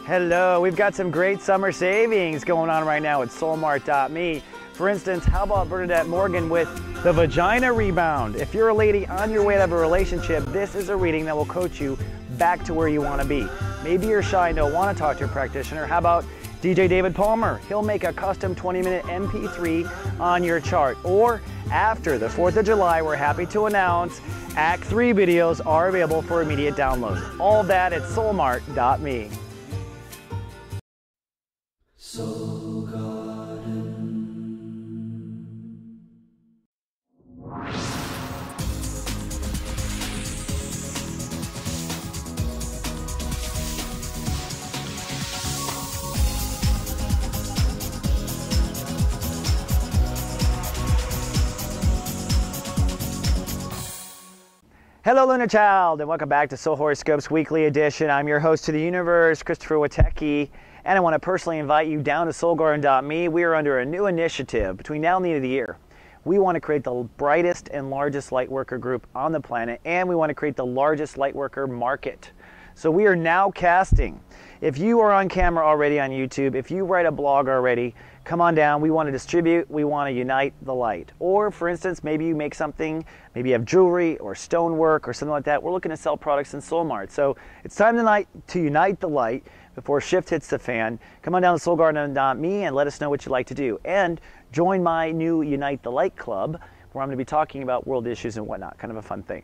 Hello, we've got some great summer savings going on right now at SoulMart.me. For instance, how about Bernadette Morgan with the Vagina Rebound? If you're a lady on your way to have a relationship, this is a reading that will coach you back to where you want to be. Maybe you're shy and don't want to talk to a practitioner. How about DJ David Palmer? He'll make a custom 20-minute MP3 on your chart. Or after the 4th of July, we're happy to announce Act 3 videos are available for immediate download. All that at SoulMart.me. Soul Garden. Hello, Lunar Child, and welcome back to Soul Horoscopes Weekly Edition. I'm your host to the universe, Christopher Witecki, and I want to personally invite you down to SoulGarden.me. We are under a new initiative between now and the end of the year. We want to create the brightest and largest lightworker group on the planet, and we want to create the largest lightworker market. So we are now casting. If you are on camera already on YouTube, if you write a blog already, come on down. We want to distribute. We want to unite the light. Or, for instance, maybe you make something, maybe you have jewelry or stonework or something like that. We're looking to sell products in SoulMart. So it's time tonight to unite the light before shift hits the fan. Come on down to SoulGarden.me and let us know what you'd like to do. And join my new Unite the Light Club, where I'm going to be talking about world issues and whatnot. Kind of a fun thing.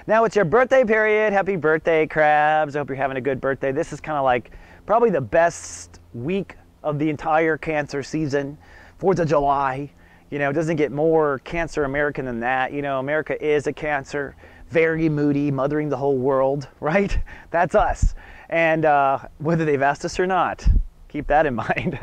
Now it's your birthday period. Happy birthday, crabs. I hope you're having a good birthday. This is kind of like probably the best week of the entire Cancer season. 4th of July. You know, it doesn't get more Cancer American than that. You know, America is a Cancer. Very moody, mothering the whole world, right? That's us. And whether they've asked us or not, keep that in mind.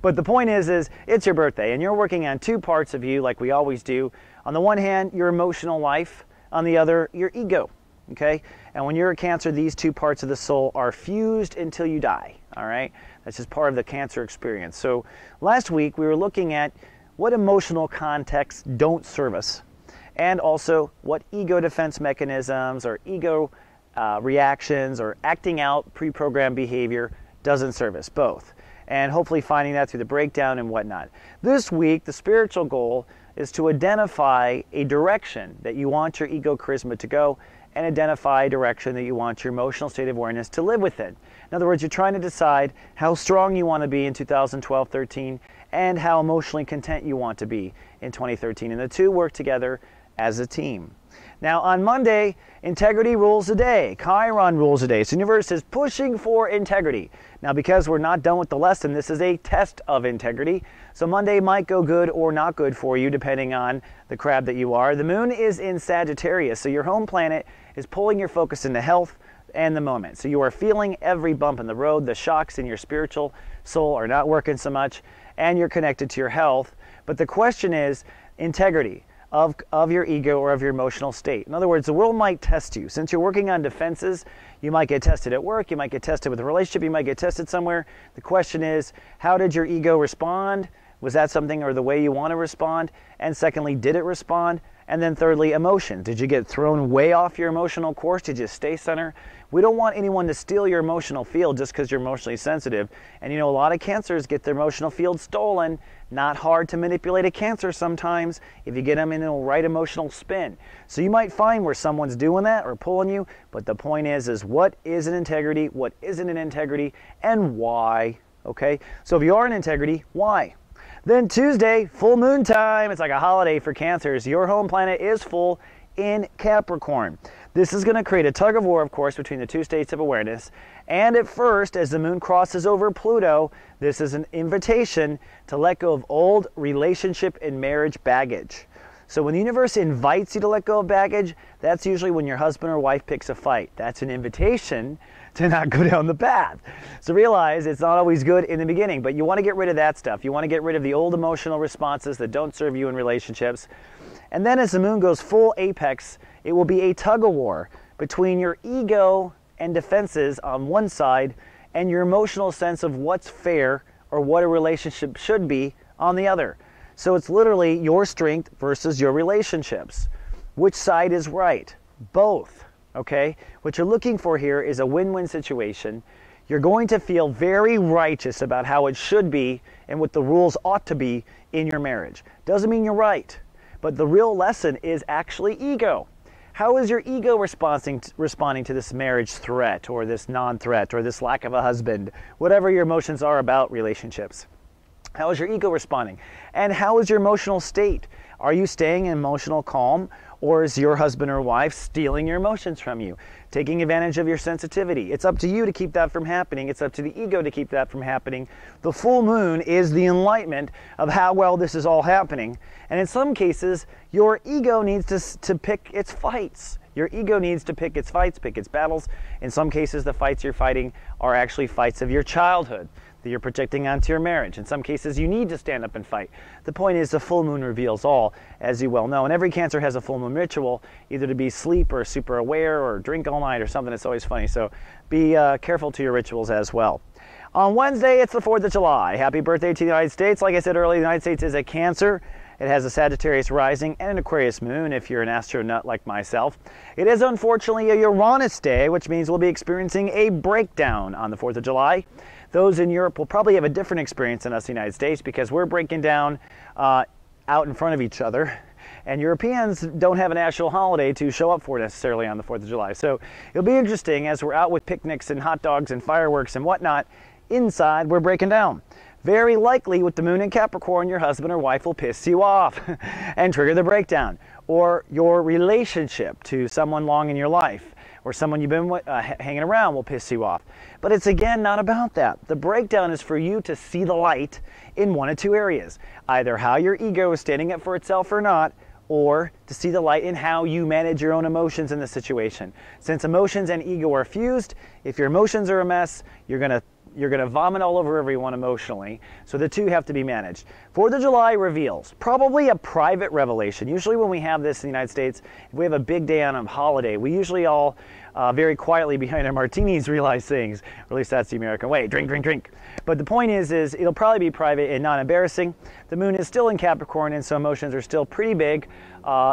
But the point is it's your birthday, and you're working on two parts of you like we always do. On the one hand, your emotional life. On the other, your ego, okay? And when you're a Cancer, these two parts of the soul are fused until you die, all right? That's just part of the Cancer experience. So last week, we were looking at what emotional contexts don't serve us, and also what ego defense mechanisms or ego reactions or acting out pre-programmed behavior doesn't serve us, both. And hopefully finding that through the breakdown and whatnot. This week, the spiritual goal is to identify a direction that you want your ego charisma to go and identify a direction that you want your emotional state of awareness to live within. In other words, you're trying to decide how strong you want to be in 2012-13 and how emotionally content you want to be in 2013. And the two work together as a team. Now on Monday, integrity rules the day. Chiron rules the day. So the universe is pushing for integrity. Now because we're not done with the lesson, this is a test of integrity. So Monday might go good or not good for you depending on the crab that you are. The moon is in Sagittarius, so your home planet is pulling your focus into health and the moment. So you are feeling every bump in the road. The shocks in your spiritual soul are not working so much, and you're connected to your health. But the question is integrity of your ego or of your emotional state. In other words, the world might test you. Since you're working on defenses, you might get tested at work, you might get tested with a relationship, you might get tested somewhere. The question is, how did your ego respond? Was that something or the way you want to respond? And secondly, did it respond? And then thirdly, emotion. Did you get thrown way off your emotional course? Did you stay center? We don't want anyone to steal your emotional field just because you're emotionally sensitive. And you know, a lot of Cancers get their emotional field stolen. Not hard to manipulate a Cancer sometimes if you get them in the right emotional spin. So you might find where someone's doing that or pulling you, but the point is what is an integrity, what isn't an integrity, and why, okay? So if you are an integrity, why? Then Tuesday, full moon time. It's like a holiday for Cancers. Your home planet is full in Capricorn. This is going to create a tug of war, of course, between the two states of awareness. And at first, as the moon crosses over Pluto, this is an invitation to let go of old relationship and marriage baggage. So when the universe invites you to let go of baggage, that's usually when your husband or wife picks a fight. That's an invitation to not go down the path. So realize it's not always good in the beginning, but you want to get rid of that stuff. You want to get rid of the old emotional responses that don't serve you in relationships. And then as the moon goes full apex, it will be a tug of war between your ego and defenses on one side and your emotional sense of what's fair or what a relationship should be on the other. So it's literally your strength versus your relationships. Which side is right? Both, okay? What you're looking for here is a win-win situation. you're going to feel very righteous about how it should be and what the rules ought to be in your marriage. Doesn't mean you're right, but the real lesson is actually ego. How is your ego responding to this marriage threat or this non-threat or this lack of a husband, whatever your emotions are about relationships? How is your ego responding? And how is your emotional state? Are you staying in emotional calm, or is your husband or wife stealing your emotions from you, taking advantage of your sensitivity? It's up to you to keep that from happening. It's up to the ego to keep that from happening. The full moon is the enlightenment of how well this is all happening. And in some cases, your ego needs to pick its fights. Your ego needs to pick its fights, pick its battles. In some cases, the fights you're fighting are actually fights of your childhood that you're projecting onto your marriage. In some cases, you need to stand up and fight. The point is, the full moon reveals all, as you well know. And every Cancer has a full moon ritual, either to be sleep or super aware or drink all night or something. It's always funny. So be careful to your rituals as well. On Wednesday, it's the 4th of July. Happy birthday to the United States. Like I said earlier, the United States is a Cancer. It has a Sagittarius rising and an Aquarius moon if you're an astronut like myself. It is unfortunately a Uranus day, which means we'll be experiencing a breakdown on the 4th of July. Those in Europe will probably have a different experience than us in the United States because we're breaking down out in front of each other. And Europeans don't have a national holiday to show up for necessarily on the 4th of July. So it'll be interesting as we're out with picnics and hot dogs and fireworks and whatnot. Inside, we're breaking down. Very likely with the moon in Capricorn, your husband or wife will piss you off and trigger the breakdown. Or your relationship to someone long in your life or someone you've been hanging around will piss you off. But it's again not about that. The breakdown is for you to see the light in one of two areas. Either how your ego is standing up for itself or not, or to see the light in how you manage your own emotions in the situation. Since emotions and ego are fused, if your emotions are a mess, you're going to vomit all over everyone emotionally. So the two have to be managed. 4th of July reveals probably a private revelation. Usually when we have this in the United States, if we have a big day on a holiday, we usually all very quietly behind our martinis realize things. Or at least that's the American way. Drink, drink, drink. But the point is it'll probably be private and not embarrassing. The moon is still in Capricorn, and so emotions are still pretty big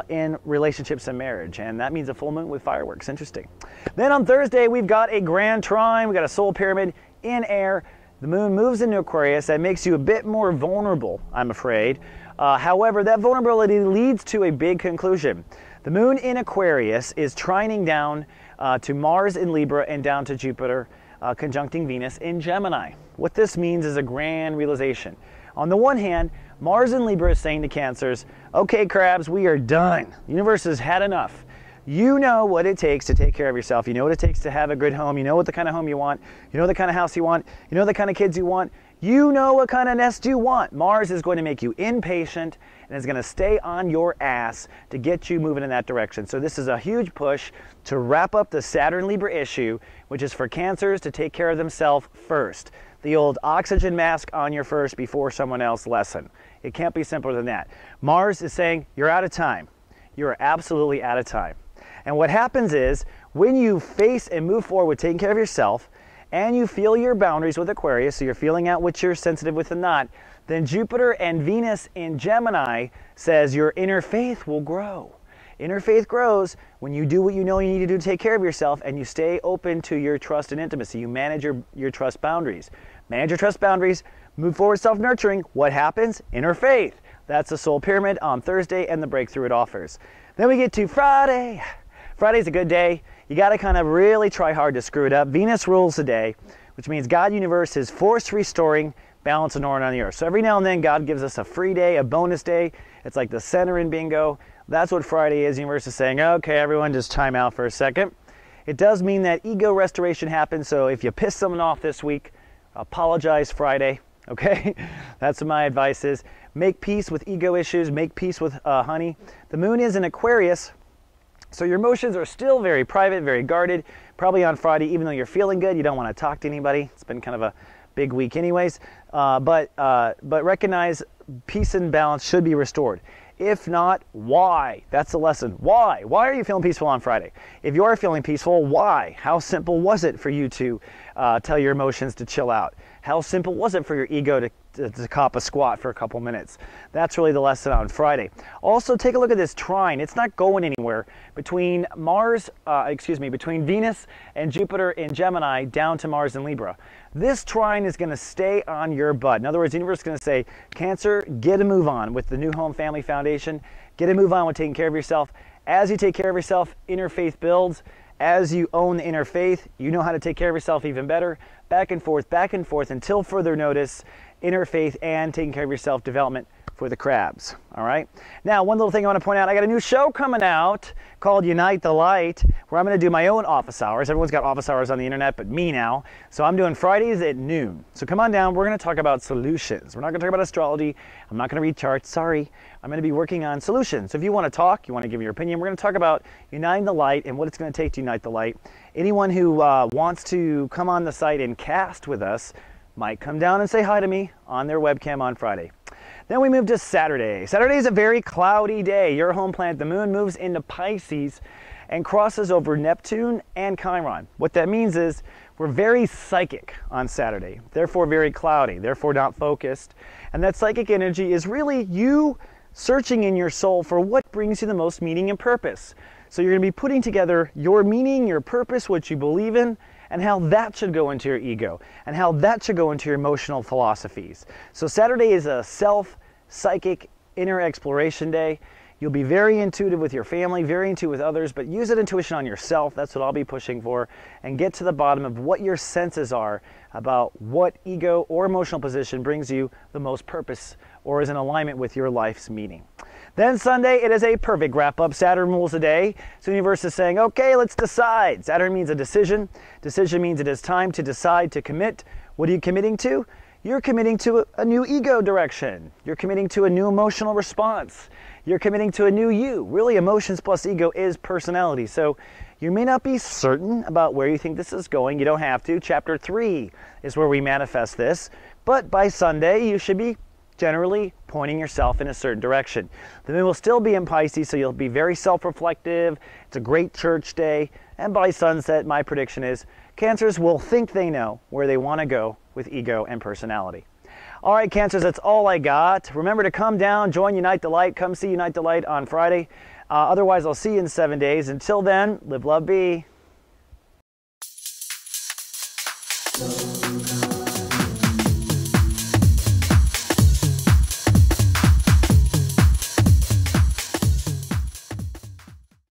in relationships and marriage. And that means a full moon with fireworks. Interesting. Then on Thursday, we've got a grand trine. We've got a soul pyramid in air. The moon moves into Aquarius. That makes you a bit more vulnerable, I'm afraid. However, that vulnerability leads to a big conclusion. The moon in Aquarius is trining down to Mars in Libra and down to Jupiter, conjuncting Venus in Gemini. What this means is a grand realization. On the one hand, Mars in Libra is saying to Cancers, okay, crabs, we are done. The universe has had enough. You know what it takes to take care of yourself. You know what it takes to have a good home. You know what the kind of home you want. You know the kind of house you want. You know the kind of kids you want. You know what kind of nest you want. Mars is going to make you impatient and is going to stay on your ass to get you moving in that direction. So this is a huge push to wrap up the Saturn Libra issue, which is for Cancers to take care of themselves first. The old oxygen mask on your first before someone else lesson. It can't be simpler than that. Mars is saying you're out of time. You're absolutely out of time. And what happens is when you face and move forward with taking care of yourself and you feel your boundaries with Aquarius, so you're feeling out what you're sensitive with and not, then Jupiter and Venus in Gemini says your inner faith will grow. Inner faith grows when you do what you know you need to do to take care of yourself and you stay open to your trust and intimacy. You manage your trust boundaries. Manage your trust boundaries, move forward self-nurturing. What happens? Inner faith. That's the soul pyramid on Thursday and the breakthrough it offers. Then we get to Friday. Friday's a good day. You got to kind of really try hard to screw it up. Venus rules the day, which means God universe is force restoring balance and order on the earth. So every now and then God gives us a free day, a bonus day. It's like the center in bingo. That's what Friday is. The universe is saying, okay, everyone just time out for a second. It does mean that ego restoration happens. So if you piss someone off this week, apologize Friday. Okay, that's what my advice is. Make peace with ego issues. Make peace with honey. The moon is in Aquarius. So your emotions are still very private, very guarded. Probably on Friday, even though you're feeling good, you don't want to talk to anybody. It's been kind of a big week anyways. But recognize peace and balance should be restored. If not, why? That's the lesson. Why? Why are you feeling peaceful on Friday? If you are feeling peaceful, why? How simple was it for you to tell your emotions to chill out? How simple was it for your ego to cop a squat for a couple minutes? That's really the lesson on Friday. Also, take a look at this trine. It's not going anywhere between between Venus and Jupiter in Gemini down to Mars in Libra. This trine is going to stay on your butt. In other words, the universe is going to say, Cancer, get a move on with the New Home Family Foundation. Get a move on with taking care of yourself. As you take care of yourself, inner faith builds. As you own the inner faith, you know how to take care of yourself even better. Back and forth until further notice. Inner faith and taking care of yourself development for the crabs. All right. Now, one little thing I want to point out, I got a new show coming out called Unite the Light, where I'm going to do my own office hours. Everyone's got office hours on the internet, but me now. So I'm doing Fridays at noon. So come on down. We're going to talk about solutions. We're not going to talk about astrology. I'm not going to read charts. Sorry. I'm going to be working on solutions. So if you want to talk, you want to give your opinion, we're going to talk about uniting the light and what it's going to take to unite the light. Anyone who wants to come on the site and cast with us might come down and say hi to me on their webcam on Friday. Then we move to Saturday. Saturday is a very cloudy day. Your home planet, the moon, moves into Pisces and crosses over Neptune and Chiron. What that means is we're very psychic on Saturday, therefore very cloudy, therefore not focused. And that psychic energy is really you searching in your soul for what brings you the most meaning and purpose. So you're going to be putting together your meaning, your purpose, what you believe in, and how that should go into your ego, and how that should go into your emotional philosophies. So Saturday is a self-psychic inner exploration day. You'll be very intuitive with your family, very intuitive with others, but use that intuition on yourself. That's what I'll be pushing for, and get to the bottom of what your senses are about what ego or emotional position brings you the most purpose or is in alignment with your life's meaning. Then Sunday, it is a perfect wrap-up. Saturn rules the day. So the universe is saying, okay, let's decide. Saturn means a decision. Decision means it is time to decide, to commit. What are you committing to? You're committing to a new ego direction. You're committing to a new emotional response. You're committing to a new you. Really, emotions plus ego is personality. So you may not be certain about where you think this is going. You don't have to. Chapter 3 is where we manifest this. But by Sunday, you should be generally pointing yourself in a certain direction. The moon will still be in Pisces, so you'll be very self-reflective. It's a great church day. And by sunset, my prediction is Cancers will think they know where they want to go with ego and personality. All right, Cancers, that's all I got. Remember to come down, join Unite the Light. Come see Unite the Light on Friday. Otherwise, I'll see you in 7 days. Until then, live, love, be.